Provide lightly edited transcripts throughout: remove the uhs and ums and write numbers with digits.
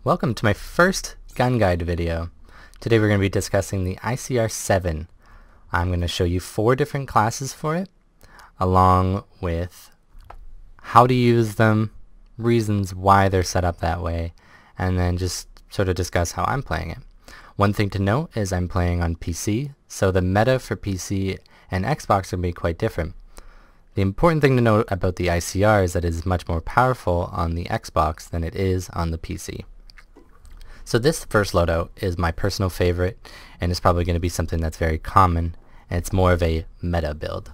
Welcome to my first gun guide video. Today we're going to be discussing the ICR-7. I'm going to show you 4 different classes for it, along with how to use them, reasons why they're set up that way, and then just sort of discuss how I'm playing it. One thing to note is I'm playing on PC, so the meta for PC and Xbox are going to be quite different. The important thing to note about the ICR is that it is much more powerful on the Xbox than it is on the PC. So this first loadout is my personal favorite, and it's probably going to be something that's very common, and it's more of a meta build.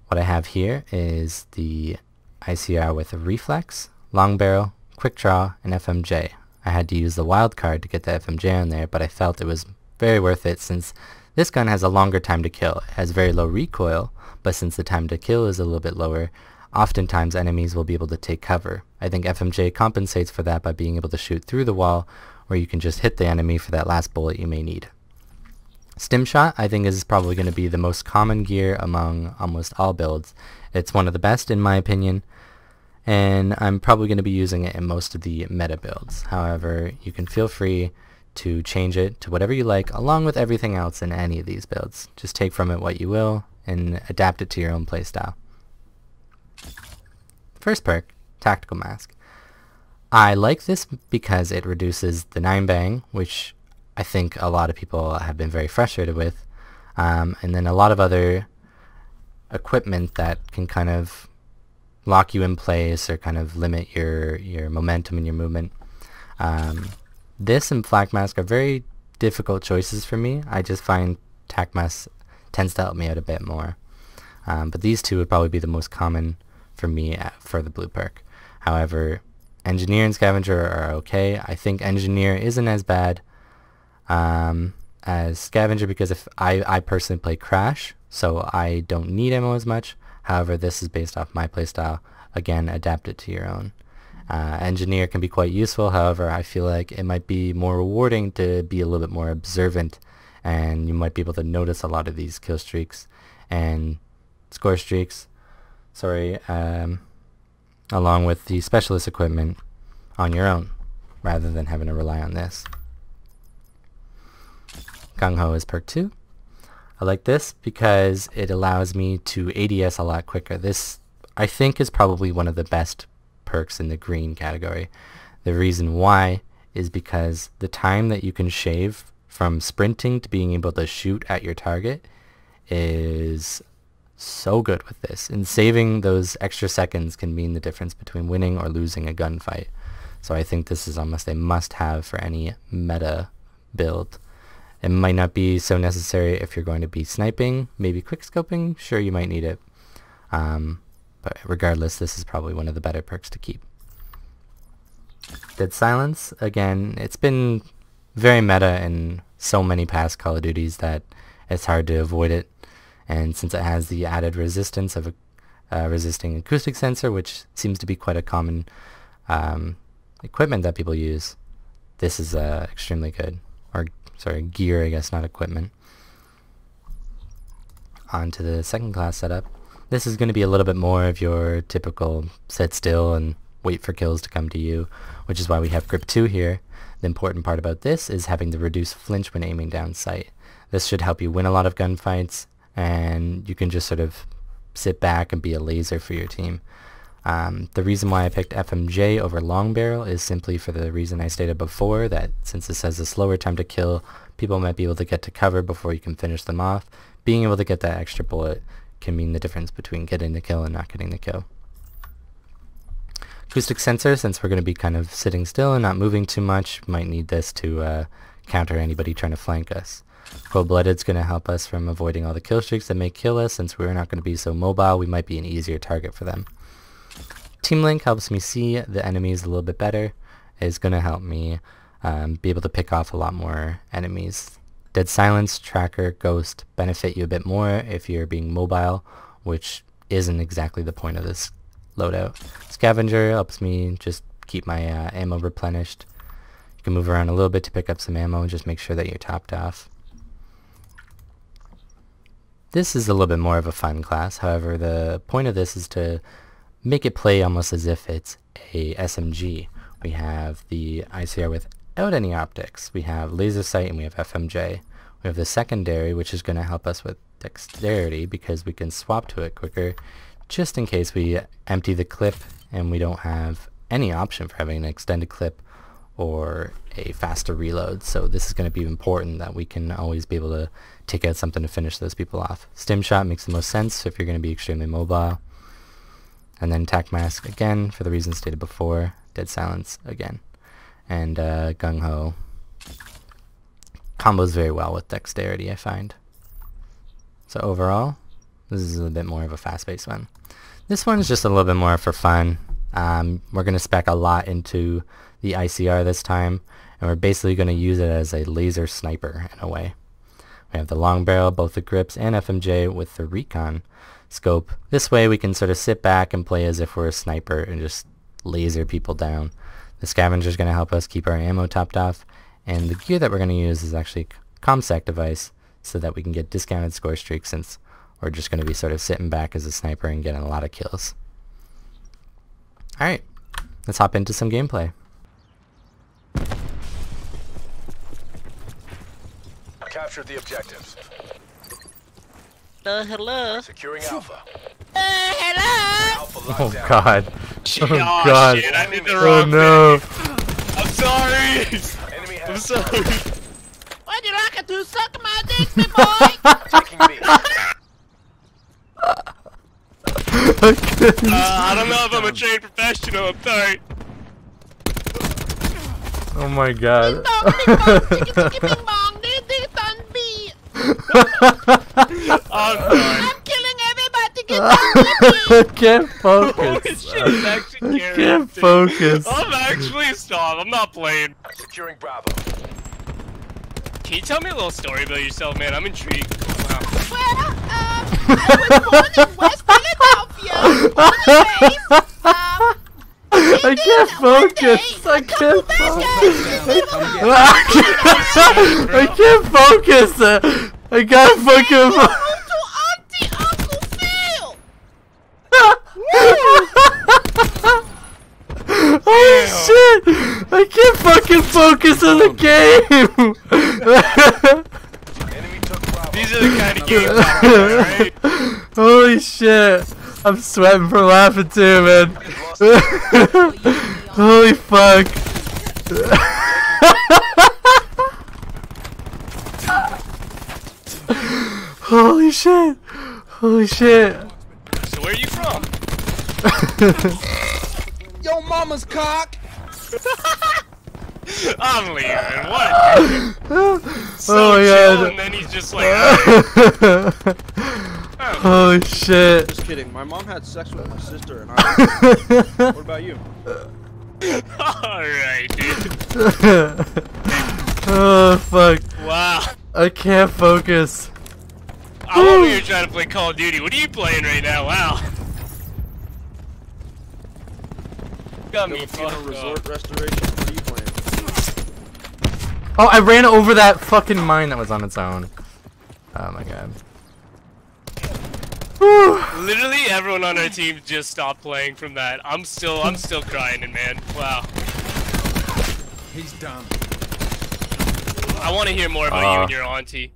What I have here is the ICR with a reflex, long barrel, quick draw, and FMJ. I had to use the wild card to get the FMJ on there, but I felt it was very worth it since this gun has a longer time to kill. It has very low recoil, but since the time to kill is a little bit lower, oftentimes enemies will be able to take cover. I think FMJ compensates for that by being able to shoot through the wall, where you can just hit the enemy for that last bullet you may need. Stim shot I think is probably going to be the most common gear among almost all builds. It's one of the best in my opinion, and I'm probably going to be using it in most of the meta builds. However, you can feel free to change it to whatever you like along with everything else in any of these builds. Just take from it what you will and adapt it to your own playstyle. First perk, Tactical Mask. I like this because it reduces the 9-bang, which I think a lot of people have been very frustrated with, and then a lot of other equipment that can kind of lock you in place or kind of limit your momentum and your movement. This and Flak Mask are very difficult choices for me. I just find Tac Mask tends to help me out a bit more. But these two would probably be the most common for me for the blue perk. However, Engineer and Scavenger are okay. I think Engineer isn't as bad as Scavenger because if I personally play Crash, so I don't need ammo as much. However, this is based off my playstyle. Again, adapt it to your own. Engineer can be quite useful, however, I feel like it might be more rewarding to be a little bit more observant, and you might be able to notice a lot of these kill streaks and score streaks, along with the specialist equipment on your own, rather than having to rely on this. Gung Ho is perk 2. I like this because it allows me to ADS a lot quicker. This, I think, is probably one of the best perks in the green category. The reason why is because the time that you can shave from sprinting to being able to shoot at your target is so good with this, and saving those extra seconds can mean the difference between winning or losing a gunfight. So I think this is almost a must-have for any meta build. It might not be so necessary if you're going to be sniping, maybe quickscoping, sure you might need it. But regardless, this is probably one of the better perks to keep. Dead Silence, again, it's been very meta in so many past Call of Duties that it's hard to avoid it. And since it has the added resistance of a resisting acoustic sensor, which seems to be quite a common equipment that people use, this is extremely good. Or, sorry, gear, I guess, not equipment. On to the second class setup. This is going to be a little bit more of your typical sit still and wait for kills to come to you, which is why we have Grip 2 here. The important part about this is having the reduced flinch when aiming down sight. This should help you win a lot of gunfights, and you can just sort of sit back and be a laser for your team. The reason why I picked FMJ over long barrel is simply for the reason I stated before, that since this has a slower time to kill, people might be able to get to cover before you can finish them off. Being able to get that extra bullet can mean the difference between getting the kill and not getting the kill. Acoustic sensor, since we're going to be kind of sitting still and not moving too much, might need this to counter anybody trying to flank us. Cold-Blooded is going to help us from avoiding all the kill streaks that may kill us. Since we're not going to be so mobile, we might be an easier target for them. Team Link helps me see the enemies a little bit better. It's going to help me be able to pick off a lot more enemies. Dead Silence, Tracker, Ghost benefit you a bit more if you're being mobile, which isn't exactly the point of this loadout. Scavenger helps me just keep my ammo replenished. You can move around a little bit to pick up some ammo and just make sure that you're topped off. This is a little bit more of a fun class, however the point of this is to make it play almost as if it's a SMG, We have the ICR without any optics. We have laser sight and we have FMJ. We have the secondary, which is going to help us with dexterity because we can swap to it quicker just in case we empty the clip and we don't have any option for having an extended clip or a faster reload. So this is going to be important that we can always be able to take out something to finish those people off. Stim shot makes the most sense if you're going to be extremely mobile. And then tac mask again for the reasons stated before. Dead silence again. And gung ho combos very well with dexterity, I find. So overall, this is a bit more of a fast-paced one. This one is just a little bit more for fun. We're going to spec a lot into the ICR this time, and we're basically going to use it as a laser sniper in a way. We have the long barrel, both the grips and FMJ with the recon scope. This way we can sort of sit back and play as if we're a sniper and just laser people down. The scavenger is going to help us keep our ammo topped off, and the gear that we're going to use is actually a ComSec device so that we can get discounted score streaks, since we're just going to be sort of sitting back as a sniper and getting a lot of kills. Alright, let's hop into some gameplay. Captured the objectives. Hello. Securing Alpha. Hello. Alpha Oh locked down. god. Oh god. shit, I did the Oh wrong no. thing. I'm sorry. Enemy I'm has sorry. Why'd you like to suck my dick, me boy? taking B. I don't know if I'm a trained professional. I'm sorry. Oh my god. I'm sorry. I'm killing everybody. Get down, I can't Holy focus. shit, it's actually I can't focus. I'm actually stop. I'm not playing. Securing Bravo. Can you tell me a little story about yourself, man? I'm intrigued. Wow. Well, I was born in West Philadelphia. Born and raised. I can't focus. I can't focus. I can't focus. I gotta fucking. to Auntie Uncle Phil. Holy shit! I can't fucking focus on the game! Enemy took Bravo. These are the kind of games I play, right? Holy shit! I'm sweating from laughing too, man. Holy fuck! Holy shit! Holy shit! So where are you from? Yo, mama's cock. I'm leaving. What a dick. So Oh my chill, god. and then he's just like, "Alright." Holy shit! Just kidding. My mom had sex with my sister, and I. What about you? Alright, dude. Oh fuck! Wow. I can't focus. I'm over here trying to play Call of Duty. What are you playing right now? Wow. Got me Filipino fucked resort up. restoration. What are you playing? Oh, I ran over that fucking mine that was on its own. Oh my god. Whew. Literally everyone on our team just stopped playing from that. I'm still crying, man. Wow. He's done. I want to hear more about you and your auntie.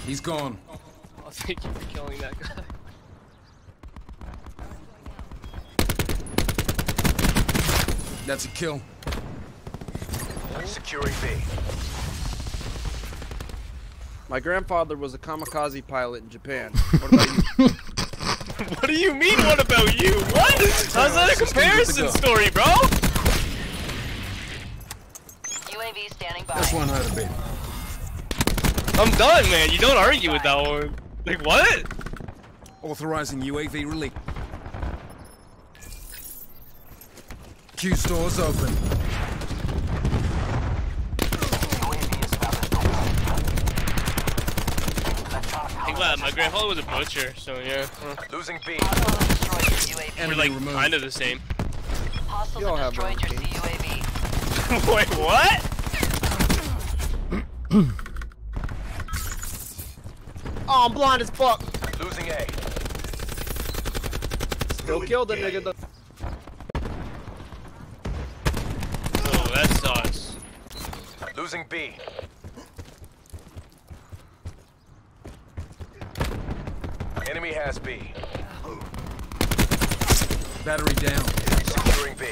He's gone. Oh, thank you for killing that guy. That's a kill. Securing B. My grandfather was a kamikaze pilot in Japan. What about you? What do you mean, what about you? What? How's that a comparison story, bro? UAV standing by. That's one out of bed. I'm done, man. You don't argue with that one. Like, what? Authorizing UAV release. Q stores open. Think about it, my grandfather was a butcher, so yeah. Losing B. Hostiles destroyed your UAV. We're Enemy like removed. kind of the same. Hostiles You all have have destroyed your one, CUAV. Wait, what? Oh, I'm blind as fuck. Losing A. Still killed the nigga though. Oh, that's sauce. Losing B. Enemy has B. Battery down. Securing B.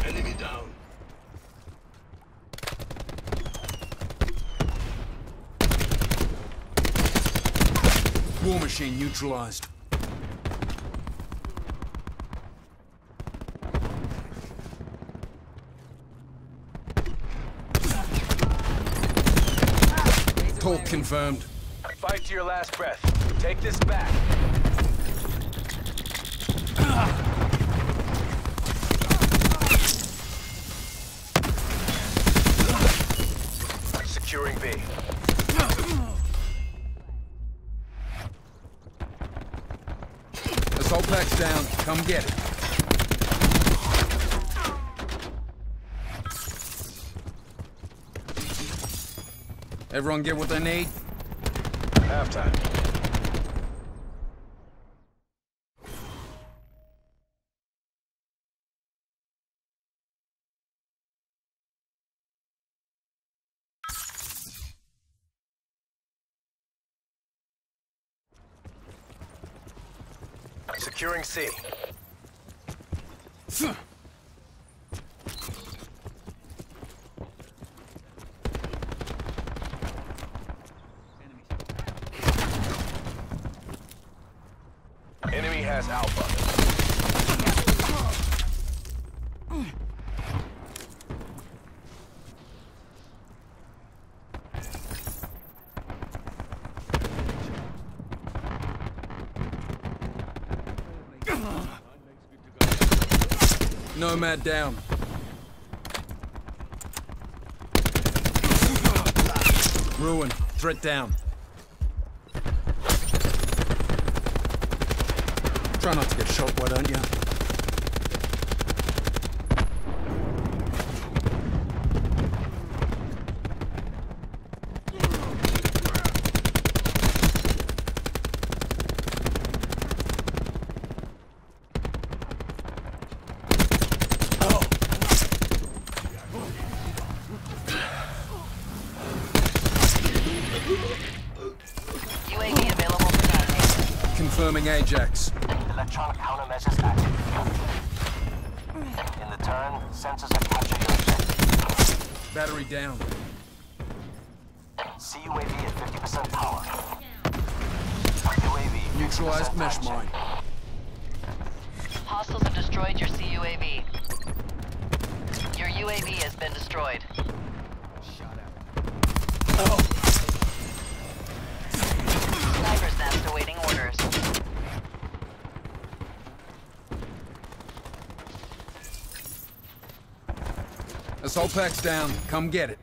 Enemy down. War machine neutralized. Talk confirmed. Fight to your last breath. Take this back. Securing B. Assault pack's down. Come get it. Everyone get what they need? Halftime. Securing C. Enemy has Alpha. Nomad down. Ruin. Threat down. Try not to get shot, why don't you? UAV available for tasking. Confirming Ajax. Electronic countermeasures active. In the turn, sensors have captured your objective. Battery down. CUAV at 50% power. UAV 50% Neutralized mesh action. mine. Hostiles have destroyed your CUAV. Your UAV has been destroyed. Sniper's nest awaiting orders. Assault pack's down. Come get it.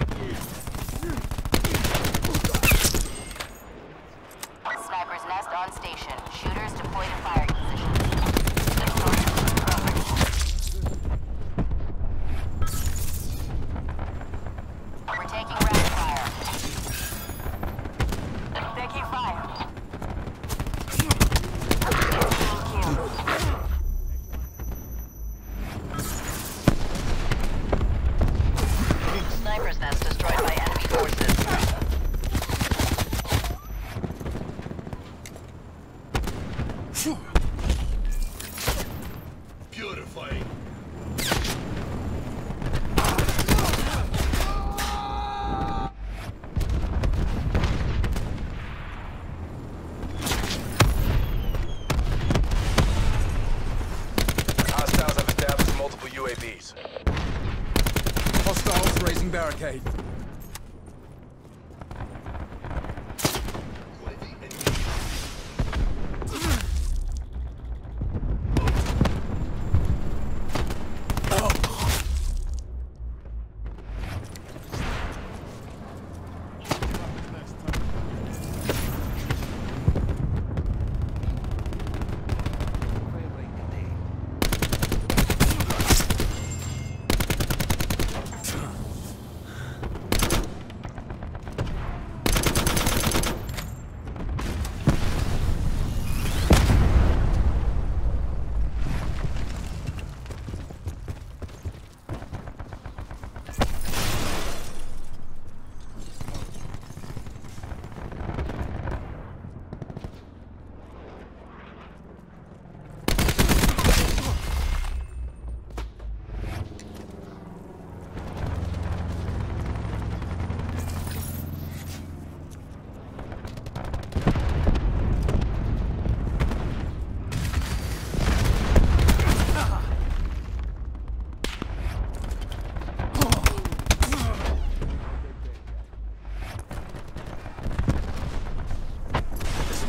Sniper's nest on station. Shooters deployed in firing position. We're taking rapid fire. Taking fire. Sniper's nest destroyed by enemy forces. Purifying. Hostiles have established multiple UAVs. Hostiles raising barricade.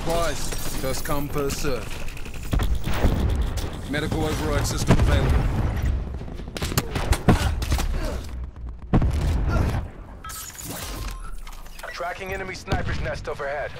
supplies. First come, first serve. Medical override system available. Tracking enemy sniper's nest overhead.